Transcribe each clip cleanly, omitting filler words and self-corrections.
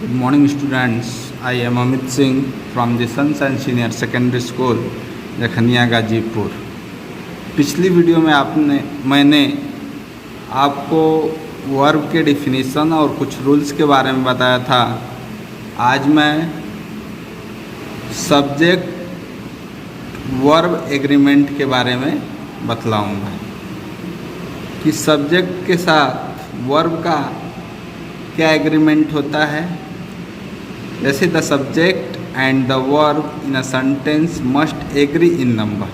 Good morning students. I am Amit Singh from the Sunshine Senior Secondary School, Jakhania Ghazipur. पिछली video में मैंने आपको verb के डिफिनीसन और कुछ रूल्स के बारे में बताया था। आज मैं सब्जेक्ट वर्ब एग्रीमेंट के बारे में बतलाऊंगा कि सब्जेक्ट के साथ वर्ब का क्या एग्रीमेंट होता है। जैसे the subject and the verb in a sentence must agree in number,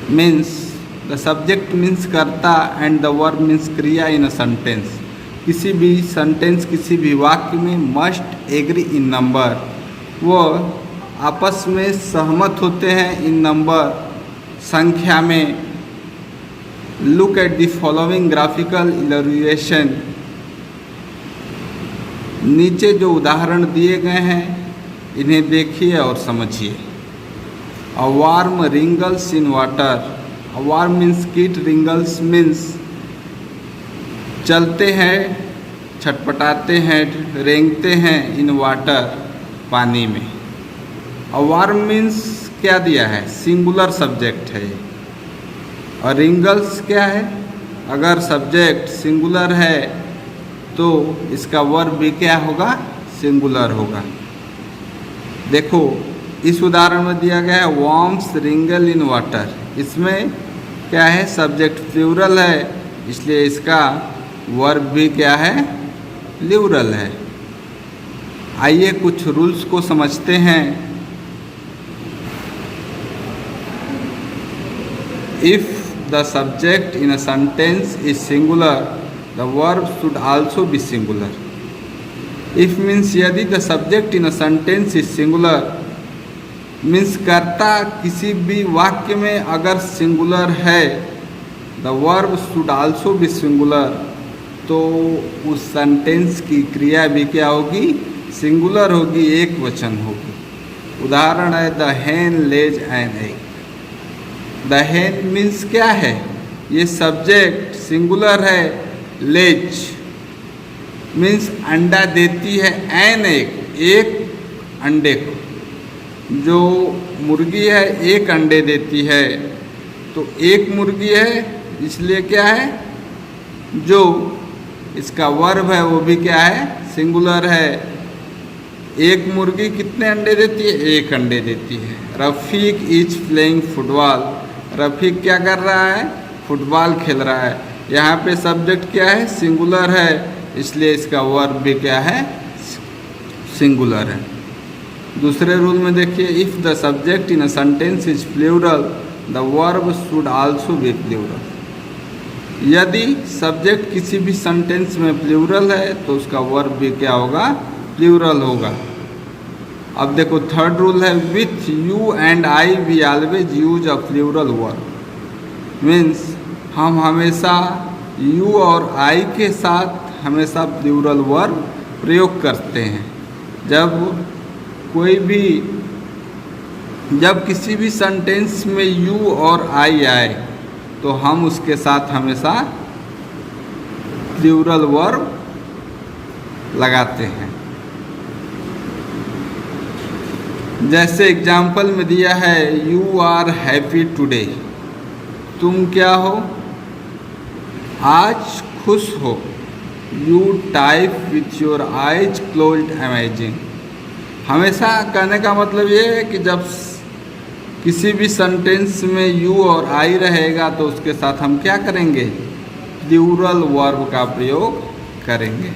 means the subject means कर्ता एंड द वर्ब मीन्स क्रिया इन अ सेंटेंस। किसी भी सेंटेंस, किसी भी वाक्य में मस्ट एग्री इन नंबर, वो आपस में सहमत होते हैं इन नंबर, संख्या में। Look at the following graphical illustration. नीचे जो उदाहरण दिए गए हैं इन्हें देखिए और समझिए। A warm wrinkles in water. A warm means कीट, रिंगल्स मीन्स चलते हैं, छटपटाते हैं, रेंगते हैं इन वाटर, पानी में। अ वार्म मीन्स क्या दिया है, सिंगुलर सब्जेक्ट है। और रिंगल्स क्या है, अगर सब्जेक्ट सिंगुलर है तो इसका वर्ब भी क्या होगा, सिंगुलर होगा। देखो इस उदाहरण में दिया गया है वार्म्स रिंगल इन वाटर। इसमें क्या है, सब्जेक्ट प्लूरल है, इसलिए इसका वर्ब भी क्या है, प्लूरल है। आइए कुछ रूल्स को समझते हैं। If the subject in a sentence is singular, the verb should also be singular. If means यदि the subject in a sentence is singular, means कर्ता किसी भी वाक्य में अगर सिंगुलर है, the verb should also be singular, तो उस सेंटेंस की क्रिया भी क्या होगी, सिंगुलर होगी, एक वचन होगी। उदाहरण है the hen lays an egg। The hen means क्या है, ये सब्जेक्ट सिंगुलर है। लेज मीन्स अंडा देती है, एन एक अंडे को। जो मुर्गी है एक अंडे देती है, तो एक मुर्गी है, इसलिए क्या है, जो इसका वर्ब है वो भी क्या है, सिंगुलर है। एक मुर्गी कितने अंडे देती है, एक अंडे देती है। Rafiq is playing football. Rafiq क्या कर रहा है, फुटबॉल खेल रहा है। यहाँ पे सब्जेक्ट क्या है, सिंगुलर है, इसलिए इसका वर्ब भी क्या है, सिंगुलर है। दूसरे रूल में देखिए, if the subject in a sentence is plural, the verb should also be plural. यदि सब्जेक्ट किसी भी सेंटेंस में प्लूरल है तो उसका वर्ब भी क्या होगा, प्लूरल होगा। अब देखो थर्ड रूल है, with you and I we always use a plural verb. Means हम हमेशा यू और आई के साथ हमेशा प्लूरल वर्ब प्रयोग करते हैं। जब किसी भी सेंटेंस में यू और आई आए तो हम उसके साथ हमेशा प्लूरल वर्ब लगाते हैं। जैसे एग्जाम्पल में दिया है, यू आर हैप्पी टुडे। तुम क्या हो, आज खुश हो। You type with your eyes closed imagine. हमेशा कहने का मतलब ये है कि जब किसी भी सेंटेंस में यू और आई रहेगा तो उसके साथ हम क्या करेंगे, प्लूरल वर्ब का प्रयोग करेंगे।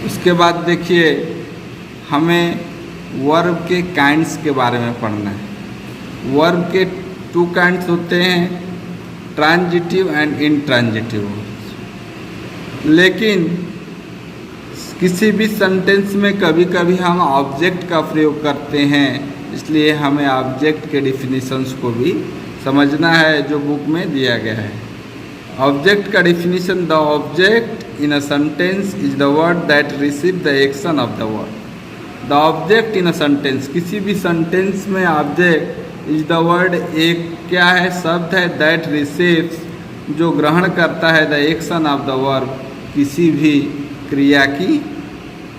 उसके बाद देखिए, हमें वर्ब के काइंड्स के बारे में पढ़ना है। वर्ब के टू काइंड्स होते हैं, ट्रांजिटिव एंड इंट्रांजिटिव। लेकिन किसी भी सेंटेंस में कभी कभी हम ऑब्जेक्ट का प्रयोग करते हैं, इसलिए हमें ऑब्जेक्ट के डिफिनीशंस को भी समझना है जो बुक में दिया गया है। ऑब्जेक्ट का definition, the object in a sentence is the word that receive the action of the word. The object in a sentence, किसी भी सेंटेंस में ऑब्जेक्ट इज द वर्ड एक क्या है, शब्द है, दैट रिसीव्स जो ग्रहण करता है the action of the verb, किसी भी क्रिया की,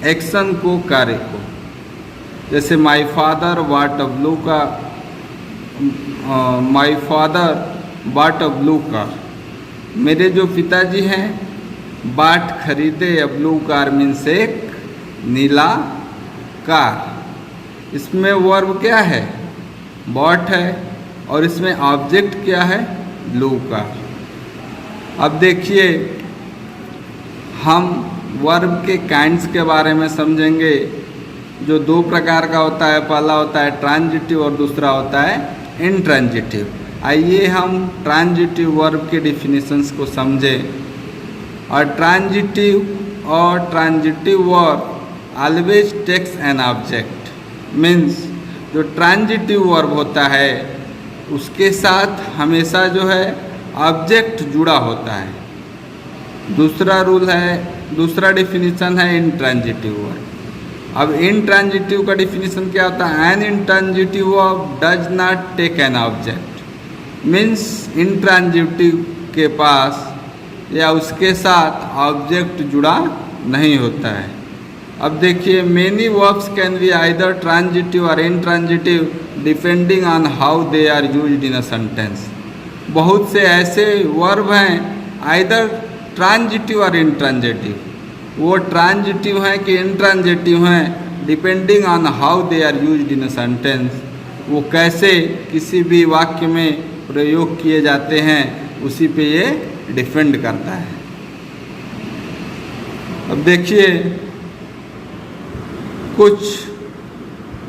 एक्शन को, कार्य को। जैसे my father bought a blue car, my father bought a blue car, मेरे जो पिताजी हैं बाट खरीदे अ ब्लू कार मीन्स एक नीला कार। इसमें वर्ब क्या है? बॉट है, और इसमें ऑब्जेक्ट क्या है? Blue car. अब देखिए हम वर्ब के काइंड्स के बारे में समझेंगे, जो दो प्रकार का होता है। पहला होता है ट्रांजिटिव और दूसरा होता है इंट्रांजिटिव। आइए हम ट्रांजिटिव वर्ब के डिफिनीशंस को समझें। और transitive verb always takes an object, means जो ट्रांजिटिव वर्ब होता है उसके साथ हमेशा जो है ऑब्जेक्ट जुड़ा होता है। दूसरा डिफिनीशन है इंट्रांजिटिव वर्ब। अब इंट्रांजिटिव का डिफिनीशन क्या होता है? An intransitive verb does not take an object, means intransitive के पास या उसके साथ ऑब्जेक्ट जुड़ा नहीं होता है। अब देखिए many verbs can be either transitive और intransitive depending on how they are used in a sentence. बहुत से ऐसे वर्ब हैं आइदर ट्रांजिटिव और इंट्रांजिटिव, वो ट्रांजिटिव हैं कि इंट्रांजिटिव हैं, depending on how they are used in a sentence. वो कैसे किसी भी वाक्य में प्रयोग किए जाते हैं उसी पे ये डिपेंड करता है। अब देखिए कुछ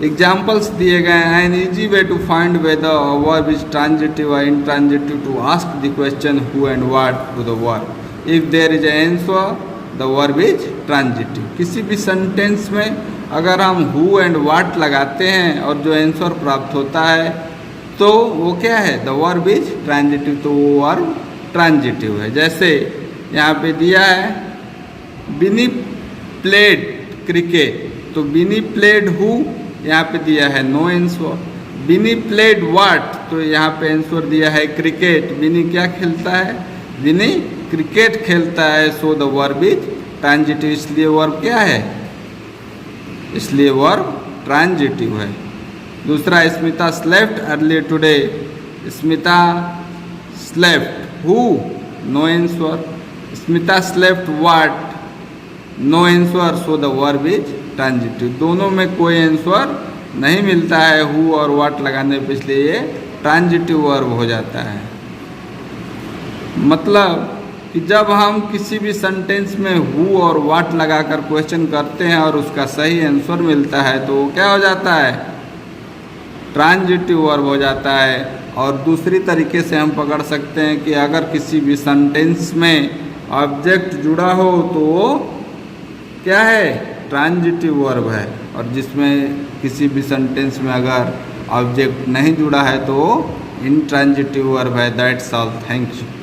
एग्जाम्पल्स दिए गए हैं। An easy way to find whether a verb is transitive और intransitive to ask the question who and what to the verb. If there is an answer the verb is transitive. किसी भी sentence में अगर हम who and what लगाते हैं और जो आंसर प्राप्त होता है तो वो क्या है? द वर्ब इज ट्रांजिटिव, तो वो वर्ब ट्रांजिटिव है। जैसे यहाँ पे दिया है बिनी प्लेड क्रिकेट, तो बिनी प्लेड हु यहाँ पे दिया है no answer. Binny played what, तो यहाँ पे आंसर दिया है क्रिकेट। बिनी क्या खेलता है? बिनी क्रिकेट खेलता है, so the verb is transitive, इसलिए वर्ब क्या है? इसलिए वर्ब ट्रांजिटिव है। दूसरा Smita slept early today, Smita slept who no answer. Smita slept what no answer, so the verb is transitive. दोनों में कोई आंसर नहीं मिलता है हु और व्हाट लगाने पे, इसलिए ये ट्रांजिटिव वर्ब हो जाता है। मतलब कि जब हम किसी भी सेंटेंस में हु और व्हाट लगाकर क्वेश्चन करते हैं और उसका सही आंसर मिलता है तो वो क्या हो जाता है? ट्रांजिटिव वर्ब हो जाता है। और दूसरी तरीके से हम पकड़ सकते हैं कि अगर किसी भी सेंटेंस में ऑब्जेक्ट जुड़ा हो तो वो क्या है? ट्रांजिटिव वर्ब है। और जिसमें किसी भी सेंटेंस में अगर ऑब्जेक्ट नहीं जुड़ा है तो वो इंट्रांजिटिव वर्ब है। That's all, thank you.